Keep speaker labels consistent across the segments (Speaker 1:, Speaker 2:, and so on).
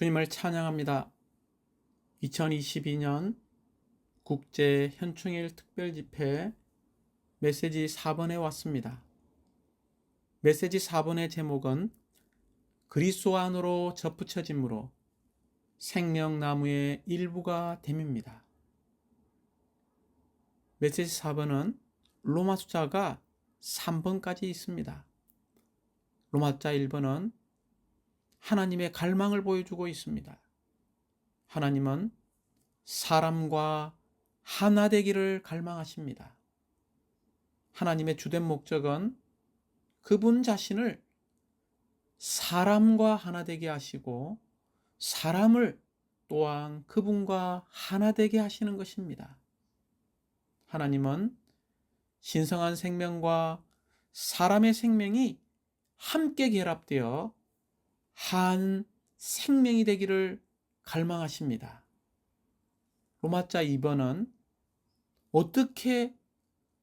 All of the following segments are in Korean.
Speaker 1: 주님을 찬양합니다. 2022년 국제 현충일 특별집회 메시지 4번에 왔습니다. 메시지 4번의 제목은 그리스도 안으로 접붙여짐으로 생명나무의 일부가 됨입니다. 메시지 4번은 로마 숫자가 3번까지 있습니다. 로마 숫자 1번은 하나님의 갈망을 보여주고 있습니다. 하나님은 사람과 하나 되기를 갈망하십니다. 하나님의 주된 목적은 그분 자신을 사람과 하나 되게 하시고 사람을 또한 그분과 하나 되게 하시는 것입니다. 하나님은 신성한 생명과 사람의 생명이 함께 결합되어 한 생명이 되기를 갈망하십니다. 로마자 2번은 어떻게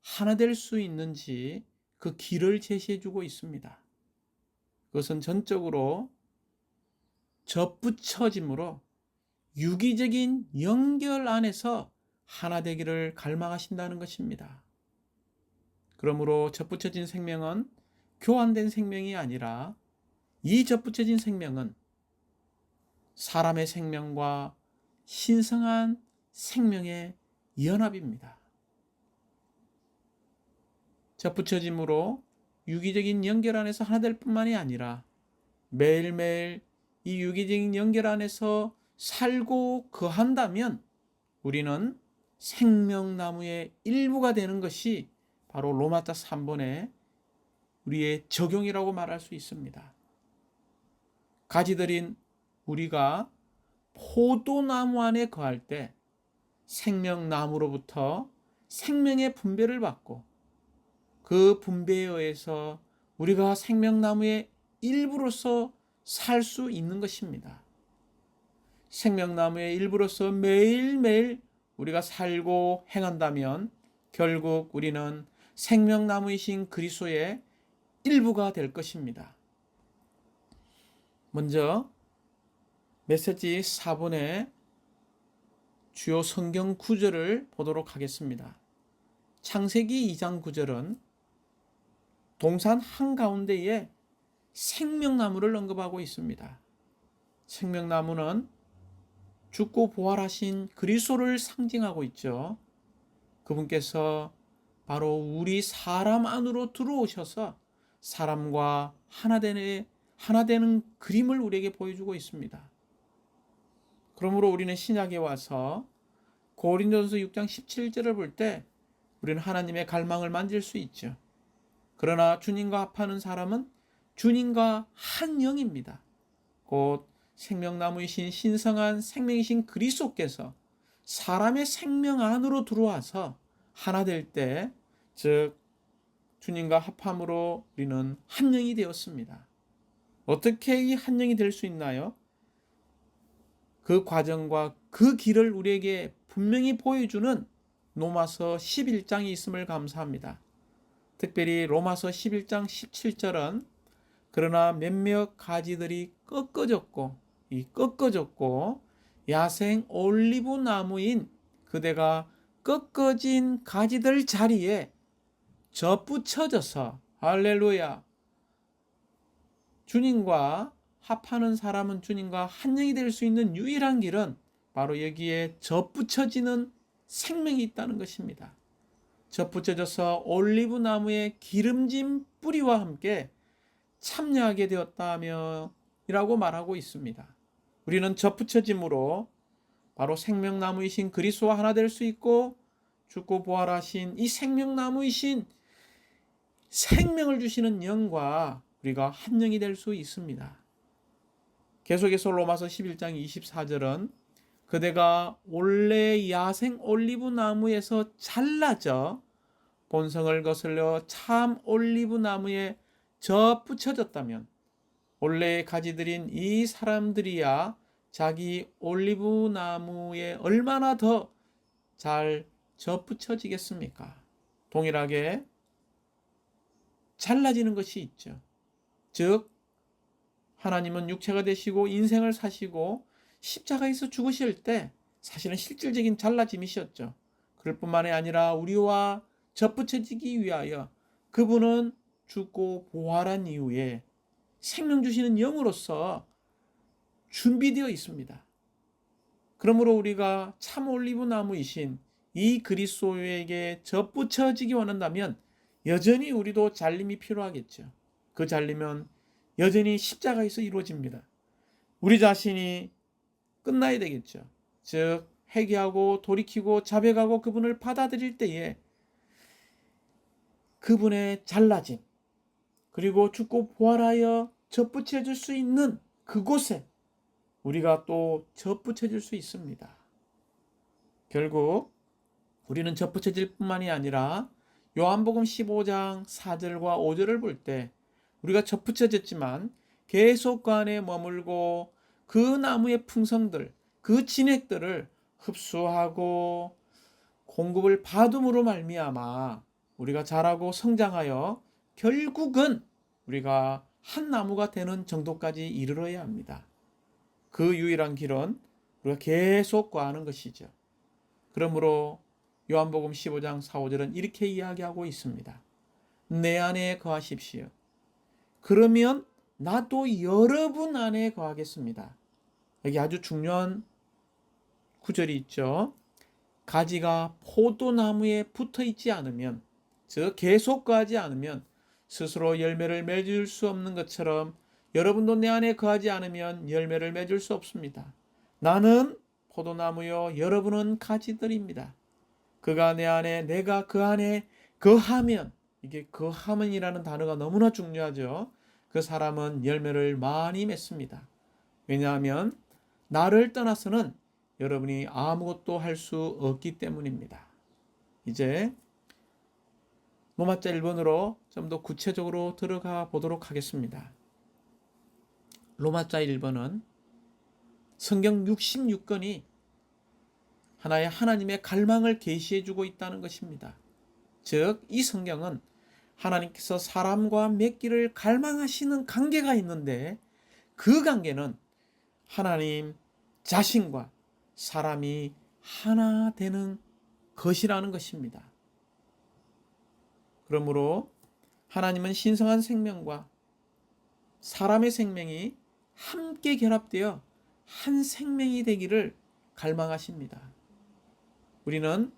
Speaker 1: 하나 될 수 있는지 그 길을 제시해 주고 있습니다. 그것은 전적으로 접붙여짐으로 유기적인 연결 안에서 하나 되기를 갈망하신다는 것입니다. 그러므로 접붙여진 생명은 교환된 생명이 아니라 이 접붙여진 생명은 사람의 생명과 신성한 생명의 연합입니다. 접붙여짐으로 유기적인 연결 안에서 하나 될 뿐만이 아니라 매일매일 이 유기적인 연결 안에서 살고 거한다면 우리는 생명나무의 일부가 되는 것이 바로 로마자 3번의 우리의 적용이라고 말할 수 있습니다. 가지들인 우리가 포도나무 안에 거할 때 생명나무로부터 생명의 분배를 받고 그 분배에 의해서 우리가 생명나무의 일부로서 살 수 있는 것입니다. 생명나무의 일부로서 매일매일 우리가 살고 행한다면 결국 우리는 생명나무이신 그리스도의 일부가 될 것입니다. 먼저 메시지 4번의 주요 성경 구절을 보도록 하겠습니다. 창세기 2장 9절은 동산 한가운데에 생명나무를 언급하고 있습니다. 생명나무는 죽고 부활하신 그리스도를 상징하고 있죠. 그분께서 바로 우리 사람 안으로 들어오셔서 사람과 하나 되는 그림을 우리에게 보여주고 있습니다. 그러므로 우리는 신약에 와서 고린도전서 6장 17절을 볼 때 우리는 하나님의 갈망을 만질 수 있죠. 그러나 주님과 합하는 사람은 주님과 한 영입니다. 곧 생명나무이신 신성한 생명이신 그리스도께서 사람의 생명 안으로 들어와서 하나 될 때, 즉 주님과 합함으로 우리는 한 영이 되었습니다. 어떻게 이 한 영이 될 수 있나요? 그 과정과 그 길을 우리에게 분명히 보여주는 로마서 11장이 있음을 감사합니다. 특별히 로마서 11장 17절은 그러나 몇몇 가지들이 꺾어졌고 야생 올리브 나무인 그대가 꺾어진 가지들 자리에 접붙여져서 할렐루야 주님과 합하는 사람은 주님과 한 영이 될 수 있는 유일한 길은 바로 여기에 접붙여지는 생명이 있다는 것입니다. 접붙여져서 올리브 나무의 기름진 뿌리와 함께 참여하게 되었다며 이라고 말하고 있습니다. 우리는 접붙여짐으로 바로 생명나무이신 그리스도와 하나 될 수 있고 죽고 부활하신 이 생명나무이신 생명을 주시는 영과 우리가 한 영이 될 수 있습니다. 계속해서 로마서 11장 24절은 그대가 원래 야생 올리브 나무에서 잘라져 본성을 거슬려 참 올리브 나무에 접붙여졌다면 원래의 가지들인 이 사람들이야 자기 올리브 나무에 얼마나 더 잘 접붙여지겠습니까? 동일하게 잘라지는 것이 있죠. 즉 하나님은 육체가 되시고 인생을 사시고 십자가에서 죽으실 때 사실은 실질적인 잘라짐이셨죠. 그럴 뿐만이 아니라 우리와 접붙여지기 위하여 그분은 죽고 부활한 이후에 생명 주시는 영으로서 준비되어 있습니다. 그러므로 우리가 참 올리브 나무이신 이 그리스도에게 접붙여지기 원한다면 여전히 우리도 잘림이 필요하겠죠. 그 잘림은 여전히 십자가에서 이루어집니다. 우리 자신이 끝나야 되겠죠. 즉 회개하고 돌이키고 자백하고 그분을 받아들일 때에 그분의 잘라짐 그리고 죽고 부활하여 접붙여질 수 있는 그곳에 우리가 또 접붙여질 수 있습니다. 결국 우리는 접붙여질 뿐만이 아니라 요한복음 15장 4절과 5절을 볼 때 우리가 접붙여졌지만 계속 그 안에 머물고 그 나무의 풍성들, 그 진액들을 흡수하고 공급을 받음으로 말미암아 우리가 자라고 성장하여 결국은 우리가 한 나무가 되는 정도까지 이르러야 합니다. 그 유일한 길은 우리가 계속 구하는 것이죠. 그러므로 요한복음 15장 4, 5절은 이렇게 이야기하고 있습니다. 내 안에 거하십시오. 그러면 나도 여러분 안에 거하겠습니다. 여기 아주 중요한 구절이 있죠. 가지가 포도나무에 붙어 있지 않으면, 즉 계속 거하지 않으면 스스로 열매를 맺을 수 없는 것처럼 여러분도 내 안에 거하지 않으면 열매를 맺을 수 없습니다. 나는 포도나무요, 여러분은 가지들입니다. 그가 내 안에, 내가 그 안에 거하면, 이게 거하면이라는 단어가 너무나 중요하죠. 그 사람은 열매를 많이 맺습니다. 왜냐하면 나를 떠나서는 여러분이 아무것도 할 수 없기 때문입니다. 이제 로마자 1번으로 좀 더 구체적으로 들어가 보도록 하겠습니다. 로마자 1번은 성경 66권이 하나의 하나님의 갈망을 계시해 주고 있다는 것입니다. 즉, 이 성경은 하나님께서 사람과 맺기를 갈망하시는 관계가 있는데 그 관계는 하나님 자신과 사람이 하나 되는 것이라는 것입니다. 그러므로 하나님은 신성한 생명과 사람의 생명이 함께 결합되어 한 생명이 되기를 갈망하십니다. 우리는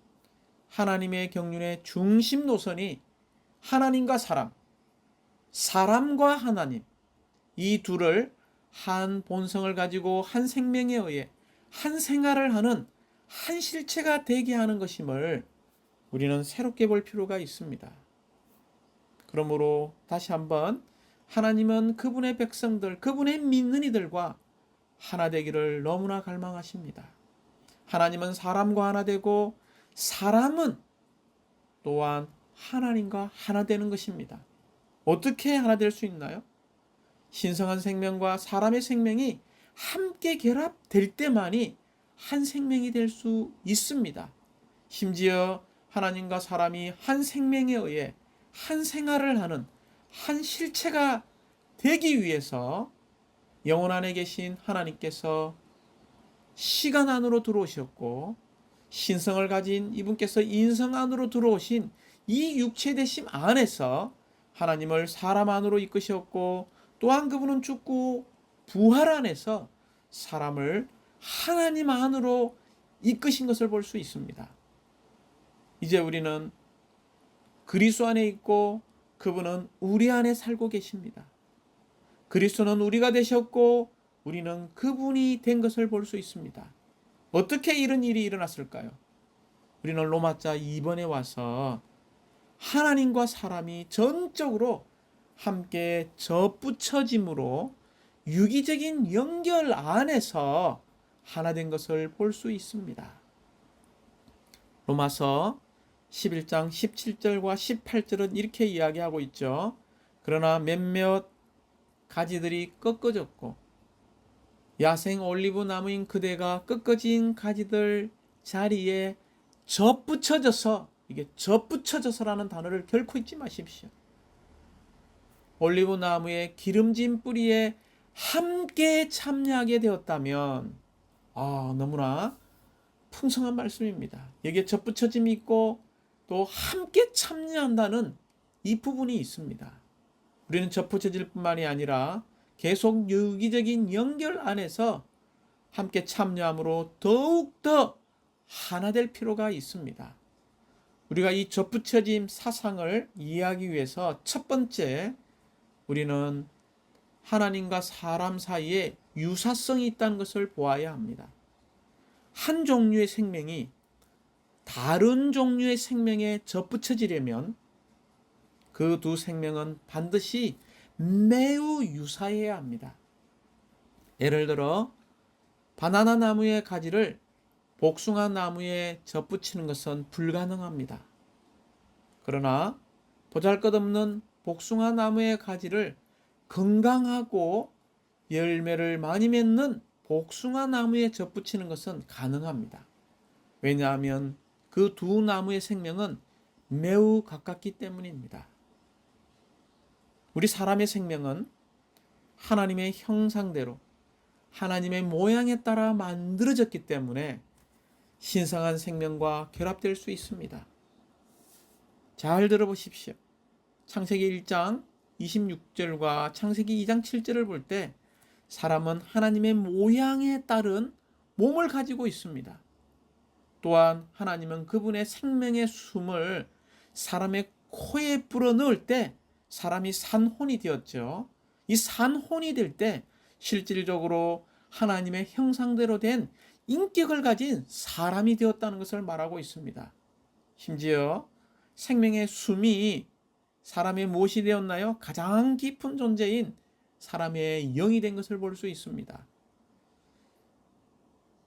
Speaker 1: 하나님의 경륜의 중심 노선이 하나님과 사람, 사람과 하나님, 이 둘을 한 본성을 가지고 한 생명에 의해 한 생활을 하는 한 실체가 되게 하는 것임을 우리는 새롭게 볼 필요가 있습니다. 그러므로 다시 한번 하나님은 그분의 백성들, 그분의 믿는 이들과 하나 되기를 너무나 갈망하십니다. 하나님은 사람과 하나 되고 사람은 또한 하나님과 하나 되는 것입니다. 어떻게 하나 될 수 있나요? 신성한 생명과 사람의 생명이 함께 결합될 때만이 한 생명이 될 수 있습니다. 심지어 하나님과 사람이 한 생명에 의해 한 생활을 하는 한 실체가 되기 위해서 영혼 안에 계신 하나님께서 시간 안으로 들어오셨고 신성을 가진 이분께서 인성 안으로 들어오신 이 육체 되심 안에서 하나님을 사람 안으로 이끄셨고 또한 그분은 죽고 부활 안에서 사람을 하나님 안으로 이끄신 것을 볼 수 있습니다. 이제 우리는 그리스도 안에 있고 그분은 우리 안에 살고 계십니다. 그리스도는 우리가 되셨고 우리는 그분이 된 것을 볼 수 있습니다. 어떻게 이런 일이 일어났을까요? 우리는 로마자 2번에 와서 하나님과 사람이 전적으로 함께 접붙여짐으로 유기적인 연결 안에서 하나 된 것을 볼 수 있습니다. 로마서 11장 17절과 18절은 이렇게 이야기하고 있죠. 그러나 몇몇 가지들이 꺾어졌고 야생 올리브 나무인 그대가 꺾어진 가지들 자리에 접붙여져서, 이게 접붙여져서라는 단어를 결코 잊지 마십시오. 올리브 나무의 기름진 뿌리에 함께 참여하게 되었다면 너무나 풍성한 말씀입니다. 여기에 접붙여짐이 있고 또 함께 참여한다는 이 부분이 있습니다. 우리는 접붙여질 뿐만이 아니라 계속 유기적인 연결 안에서 함께 참여함으로 더욱더 하나 될 필요가 있습니다. 우리가 이 접붙여짐 사상을 이해하기 위해서 첫 번째, 우리는 하나님과 사람 사이에 유사성이 있다는 것을 보아야 합니다. 한 종류의 생명이 다른 종류의 생명에 접붙여지려면 그 두 생명은 반드시 매우 유사해야 합니다. 예를 들어 바나나 나무의 가지를 복숭아 나무에 접붙이는 것은 불가능합니다. 그러나 보잘것없는 복숭아 나무의 가지를 건강하고 열매를 많이 맺는 복숭아 나무에 접붙이는 것은 가능합니다. 왜냐하면 그 두 나무의 생명은 매우 가깝기 때문입니다. 우리 사람의 생명은 하나님의 형상대로 하나님의 모양에 따라 만들어졌기 때문에 신성한 생명과 결합될 수 있습니다. 잘 들어보십시오. 창세기 1장 26절과 창세기 2장 7절을 볼 때 사람은 하나님의 모양에 따른 몸을 가지고 있습니다. 또한 하나님은 그분의 생명의 숨을 사람의 코에 불어넣을 때 사람이 산혼이 되었죠. 이 산혼이 될 때 실질적으로 하나님의 형상대로 된 인격을 가진 사람이 되었다는 것을 말하고 있습니다. 심지어 생명의 숨이 사람의 무엇이 되었나요? 가장 깊은 존재인 사람의 영이 된 것을 볼 수 있습니다.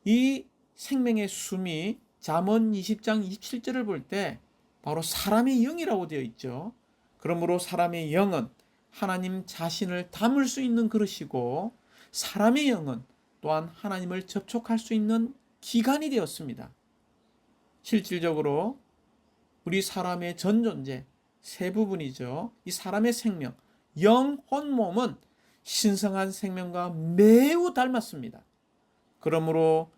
Speaker 1: 이 생명의 숨이 잠언 20장 27절을 볼 때 바로 사람의 영이라고 되어 있죠. 그러므로 사람의 영은 하나님 자신을 담을 수 있는 그릇이고 사람의 영은 또한 하나님을 접촉할 수 있는 기관이 되었습니다. 실질적으로 우리 사람의 전 존재 세 부분이죠. 이 사람의 생명, 영, 혼, 몸은 신성한 생명과 매우 닮았습니다. 그러므로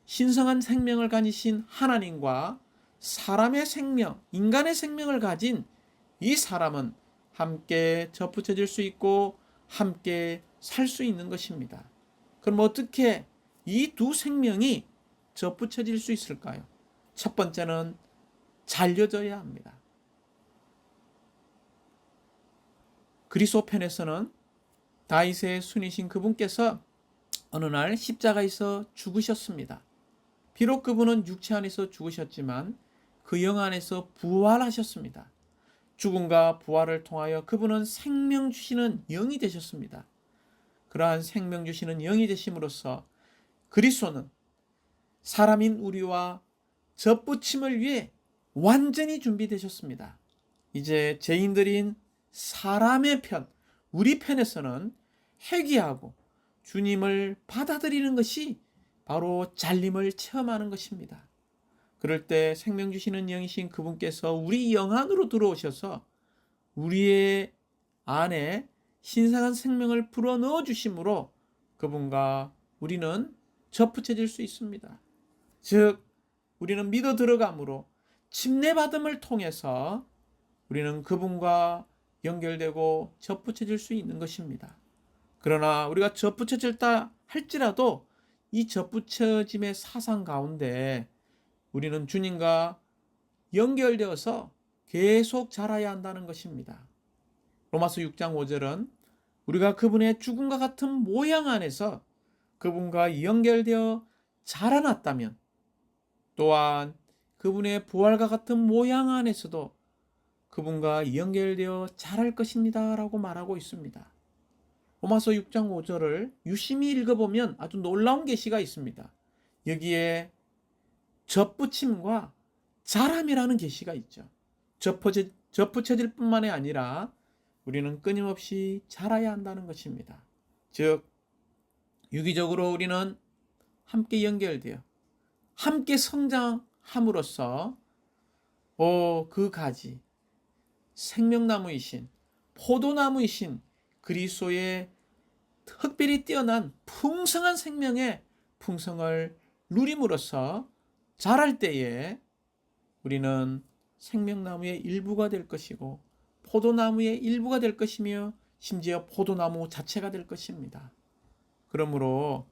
Speaker 1: 신성한 생명을 가지신 하나님과 사람의 생명, 인간의 생명을 가진 이 사람은 함께 접붙여질 수 있고 함께 살 수 있는 것입니다. 그럼 어떻게 이 두 생명이 접붙여질 수 있을까요? 첫 번째는 잘려져야 합니다. 그리스도편에서는 다윗의 순이신 그분께서 어느 날 십자가에서 죽으셨습니다. 비록 그분은 육체 안에서 죽으셨지만 그 영 안에서 부활하셨습니다. 죽음과 부활을 통하여 그분은 생명 주시는 영이 되셨습니다. 그러한 생명 주시는 영이 되심으로써 그리스도는 사람인 우리와 접붙임을 위해 완전히 준비되셨습니다. 이제 죄인들인 사람의 편, 우리 편에서는 회개하고 주님을 받아들이는 것이 바로 잘림을 체험하는 것입니다. 그럴 때 생명 주시는 영이신 그분께서 우리 영 안으로 들어오셔서 우리의 안에 신성한 생명을 불어넣어 주심으로 그분과 우리는 접붙여질 수 있습니다. 즉 우리는 믿어 들어감으로 침례받음을 통해서 우리는 그분과 연결되고 접붙여질 수 있는 것입니다. 그러나 우리가 접붙여졌다 할지라도 이 접붙여짐의 사상 가운데 우리는 주님과 연결되어서 계속 자라야 한다는 것입니다. 로마서 6장 5절은 우리가 그분의 죽음과 같은 모양 안에서 그분과 연결되어 자라났다면 또한 그분의 부활과 같은 모양 안에서도 그분과 연결되어 자랄 것입니다 라고 말하고 있습니다. 로마서 6장 5절을 유심히 읽어보면 아주 놀라운 계시가 있습니다. 여기에 접붙임과 자람이라는 계시가 있죠. 접붙여질 뿐만이 아니라 우리는 끊임없이 자라야 한다는 것입니다. 즉 유기적으로 우리는 함께 연결되어 함께 성장함으로써 그 가지 생명나무이신 포도나무이신 그리스도의 특별히 뛰어난 풍성한 생명에 풍성을 누림으로써 자랄 때에 우리는 생명나무의 일부가 될 것이고 포도나무의 일부가 될 것이며 심지어 포도나무 자체가 될 것입니다. 그러므로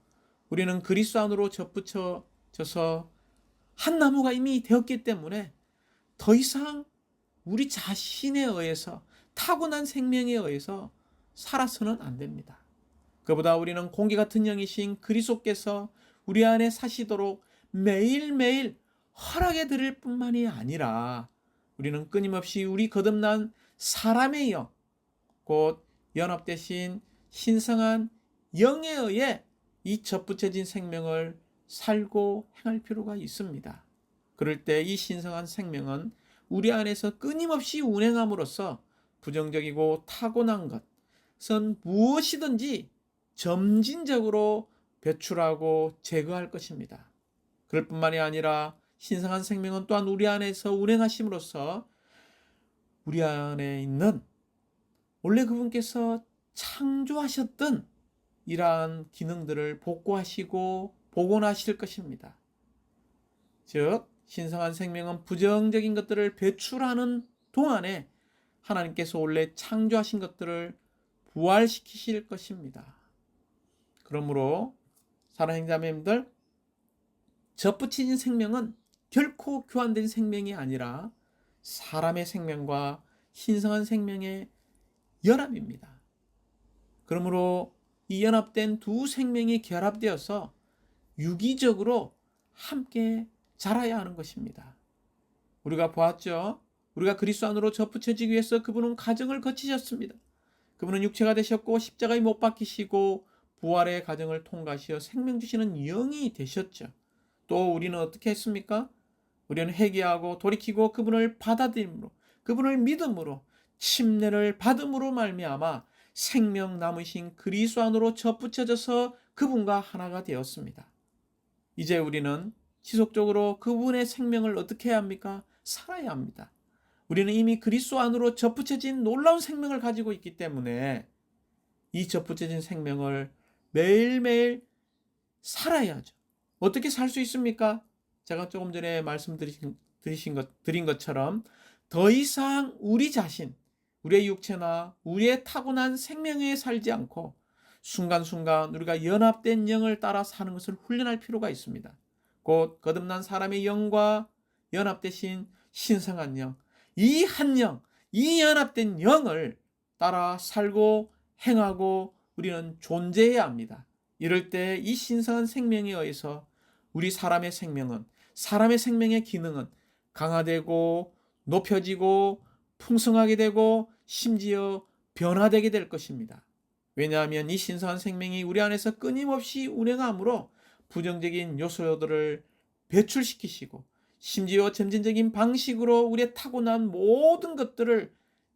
Speaker 1: 우리는 그리스도 안으로 접붙여져서 한 나무가 이미 되었기 때문에 더 이상 우리 자신에 의해서 타고난 생명에 의해서 살아서는 안 됩니다. 그보다 우리는 공기 같은 영이신 그리스도께서 우리 안에 사시도록 매일매일 허락해 드릴 뿐만이 아니라 우리는 끊임없이 우리 거듭난 사람의 영, 곧 연합되신 신성한 영에 의해 이 접붙여진 생명을 살고 행할 필요가 있습니다. 그럴 때 이 신성한 생명은 우리 안에서 끊임없이 운행함으로써 부정적이고 타고난 것은 무엇이든지 점진적으로 배출하고 제거할 것입니다. 그럴 뿐만이 아니라 신성한 생명은 또한 우리 안에서 운행하심으로써 우리 안에 있는 원래 그분께서 창조하셨던 이러한 기능들을 복구하시고 복원하실 것입니다. 즉 신성한 생명은 부정적인 것들을 배출하는 동안에 하나님께서 원래 창조하신 것들을 부활시키실 것입니다. 그러므로 사랑하는 자매님들, 접붙이진 생명은 결코 교환된 생명이 아니라 사람의 생명과 신성한 생명의 연합입니다. 그러므로 이 연합된 두 생명이 결합되어서 유기적으로 함께 자라야 하는 것입니다. 우리가 보았죠. 우리가 그리스도 안으로 접붙여지기 위해서 그분은 과정을 거치셨습니다. 그분은 육체가 되셨고 십자가에 못 박히시고 부활의 과정을 통과하시어 생명 주시는 영이 되셨죠. 또 우리는 어떻게 했습니까? 우리는 회개하고 돌이키고 그분을 받아들임으로, 그분을 믿음으로, 침례를 받음으로 말미암아 생명 남으신 그리스도 안으로 접붙여져서 그분과 하나가 되었습니다. 이제 우리는 지속적으로 그분의 생명을 어떻게 해야 합니까? 살아야 합니다. 우리는 이미 그리스도 안으로 접붙여진 놀라운 생명을 가지고 있기 때문에 이 접붙여진 생명을 매일매일 살아야죠. 어떻게 살 수 있습니까? 제가 조금 전에 드린 것처럼 더 이상 우리 자신, 우리의 육체나 우리의 타고난 생명에 살지 않고 순간순간 우리가 연합된 영을 따라 사는 것을 훈련할 필요가 있습니다. 곧 거듭난 사람의 영과 연합되신 신성한 영, 이 한 영, 이 연합된 영을 따라 살고 행하고 우리는 존재해야 합니다. 이럴 때 이 신성한 생명에 의해서 우리 사람의 생명은, 사람의 생명의 기능은 강화되고 높여지고 풍성하게 되고 심지어 변화되게 될 것입니다. 왜냐하면 이 신성한 생명이 우리 안에서 끊임없이 운행함으로 부정적인 요소들을 배출시키시고 심지어 점진적인 방식으로 우리의 타고난 모든 것들을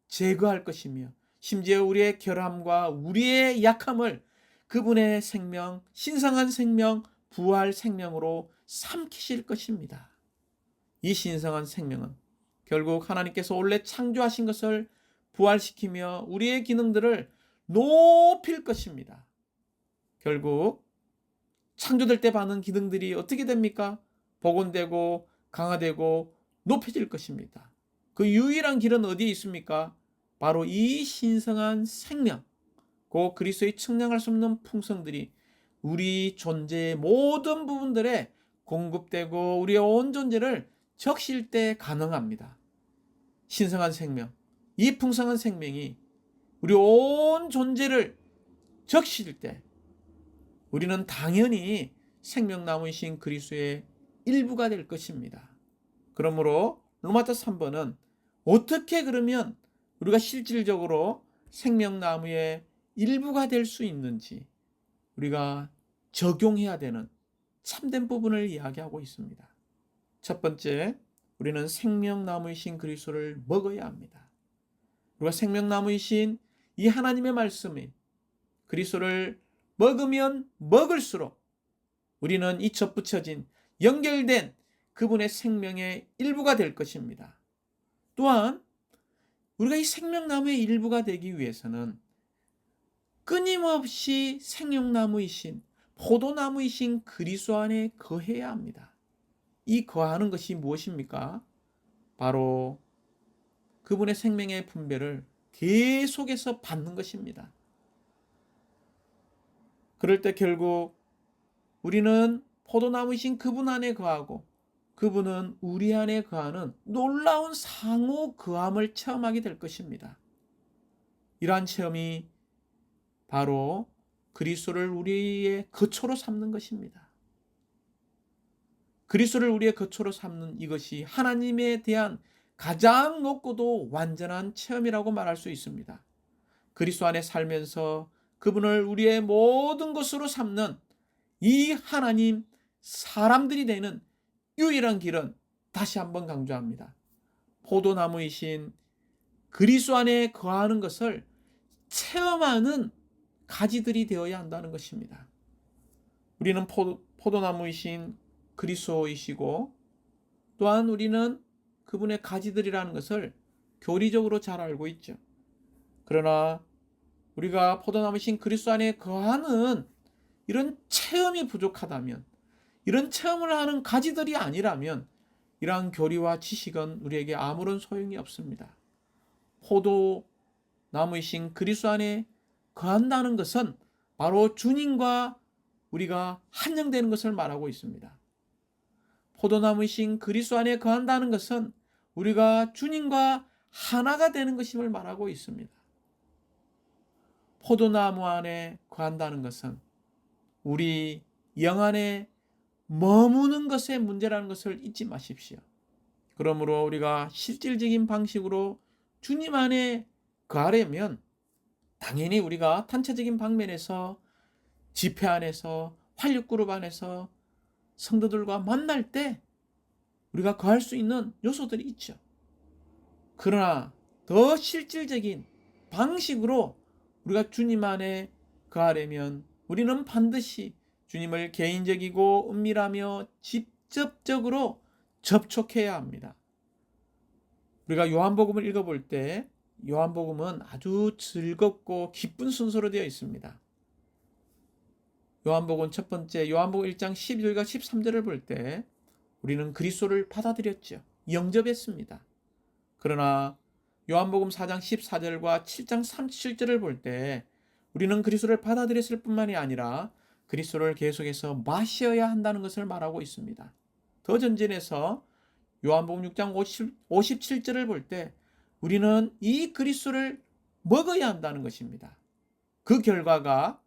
Speaker 1: 제거할 것이며 심지어 우리의 결함과 우리의 약함을 그분의 생명, 신성한 생명, 부활 생명으로 삼키실 것입니다. 이 신성한 생명은 결국 하나님께서 원래 창조하신 것을 부활시키며 우리의 기능들을 높일 것입니다. 결국 창조될 때 받는 기능들이 어떻게 됩니까? 복원되고 강화되고 높여질 것입니다. 그 유일한 길은 어디에 있습니까? 바로 이 신성한 생명, 그 그리스도의 측량할 수 없는 풍성들이 우리 존재의 모든 부분들에 공급되고 우리의 온 존재를 적실 때 가능합니다. 신성한 생명, 이 풍성한 생명이 우리 온 존재를 적실 때 우리는 당연히 생명나무이신 그리스도의 일부가 될 것입니다. 그러므로 로마서 3번은 어떻게 그러면 우리가 실질적으로 생명나무의 일부가 될 수 있는지 우리가 적용해야 되는 참된 부분을 이야기하고 있습니다. 첫 번째, 우리는 생명나무이신 그리스도를 먹어야 합니다. 우리가 생명나무이신 이 하나님의 말씀인 그리스도를 먹으면 먹을수록 우리는 이 접붙여진 연결된 그분의 생명의 일부가 될 것입니다. 또한 우리가 이 생명나무의 일부가 되기 위해서는 끊임없이 생명나무이신 포도나무이신 그리스도 안에 거해야 합니다. 이 거하는 것이 무엇입니까? 바로 그분의 생명의 분배를 계속해서 받는 것입니다. 그럴 때 결국 우리는 포도나무이신 그분 안에 거하고 그분은 우리 안에 거하는 놀라운 상호 거함을 체험하게 될 것입니다. 이러한 체험이 바로 그리스도를 우리의 거처로 삼는 것입니다. 그리스도를 우리의 거처로 삼는 이것이 하나님에 대한 가장 높고도 완전한 체험이라고 말할 수 있습니다. 그리스도 안에 살면서 그분을 우리의 모든 것으로 삼는 이 하나님 사람들이 되는 유일한 길은 다시 한번 강조합니다. 포도나무이신 그리스도 안에 거하는 것을 체험하는 가지들이 되어야 한다는 것입니다. 우리는 포도나무이신 그리스도이시고 또한 우리는 그분의 가지들이라는 것을 교리적으로 잘 알고 있죠. 그러나 우리가 포도나무이신 그리스도 안에 거하는 이런 체험이 부족하다면, 이런 체험을 하는 가지들이 아니라면 이러한 교리와 지식은 우리에게 아무런 소용이 없습니다. 포도나무이신 그리스도 안에 거한다는 것은 바로 주님과 우리가 한영되는 것을 말하고 있습니다. 포도나무이신 그리스도 안에 거한다는 것은 우리가 주님과 하나가 되는 것임을 말하고 있습니다. 포도나무 안에 거한다는 것은 우리 영 안에 머무는 것의 문제라는 것을 잊지 마십시오. 그러므로 우리가 실질적인 방식으로 주님 안에 거하려면 당연히 우리가 단체적인 방면에서 집회 안에서 활력그룹 안에서 성도들과 만날 때 우리가 거할 수 있는 요소들이 있죠. 그러나 더 실질적인 방식으로 우리가 주님 안에 거하려면 우리는 반드시 주님을 개인적이고 은밀하며 직접적으로 접촉해야 합니다. 우리가 요한복음을 읽어볼 때 요한복음은 아주 즐겁고 기쁜 순서로 되어 있습니다. 요한복음 첫 번째 요한복음 1장 12절과 13절을 볼 때 우리는 그리스도를 받아들였죠. 영접했습니다. 그러나 요한복음 4장 14절과 7장 37절을 볼 때 우리는 그리스도를 받아들였을 뿐만이 아니라 그리스도를 계속해서 마셔야 한다는 것을 말하고 있습니다. 더 전진해서 요한복음 6장 57절을 볼 때 우리는 이 그리스도를 먹어야 한다는 것입니다. 그 결과가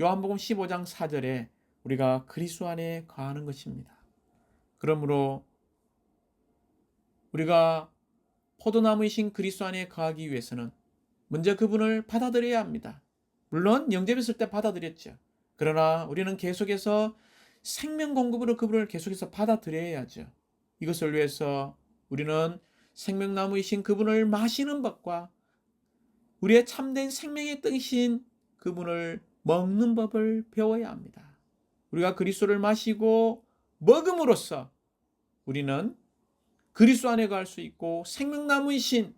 Speaker 1: 요한복음 15장 4절에 우리가 그리스도 안에 거하는 것입니다. 그러므로 우리가 포도나무이신 그리스도 안에 거하기 위해서는 먼저 그분을 받아들여야 합니다. 물론 영접했을 때 받아들였죠. 그러나 우리는 계속해서 생명 공급으로 그분을 계속해서 받아들여야죠. 이것을 위해서 우리는 생명나무이신 그분을 마시는 법과 우리의 참된 생명의 뜻이신 그분을 먹는 법을 배워야 합니다. 우리가 그리스도를 마시고 먹음으로써 우리는 그리스도 안에 거할 수 있고 생명나무이신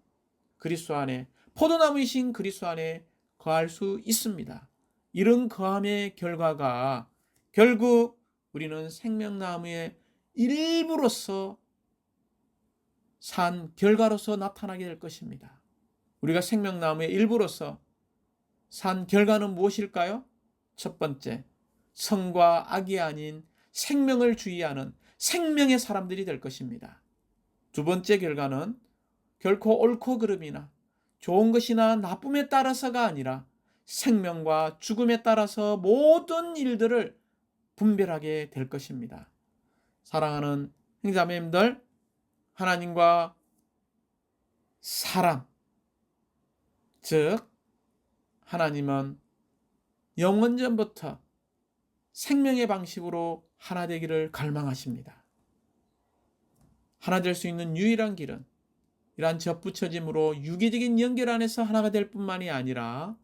Speaker 1: 그리스도 안에 포도나무이신 그리스도 안에 거할 수 있습니다. 이런 거함의 결과가 결국 우리는 생명나무의 일부로서 산 결과로서 나타나게 될 것입니다. 우리가 생명나무의 일부로서 산 결과는 무엇일까요? 첫 번째, 성과 악이 아닌 생명을 주의하는 생명의 사람들이 될 것입니다. 두 번째 결과는 결코 옳고 그름이나 좋은 것이나 나쁨에 따라서가 아니라 생명과 죽음에 따라서 모든 일들을 분별하게 될 것입니다. 사랑하는 형제자매님들, 하나님과 사람, 즉 하나님은 영원전부터 생명의 방식으로 하나 되기를 갈망하십니다. 하나 될 수 있는 유일한 길은 이러한 접붙여짐으로 유기적인 연결 안에서 하나가 될 뿐만이 아니라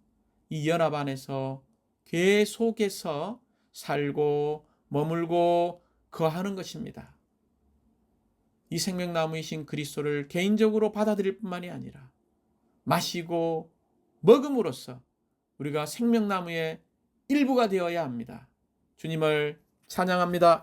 Speaker 1: 이 연합 안에서 계속해서 살고 머물고 거하는 것입니다. 이 생명나무이신 그리스도를 개인적으로 받아들일 뿐만이 아니라 마시고 먹음으로써 우리가 생명나무의 일부가 되어야 합니다. 주님을 찬양합니다.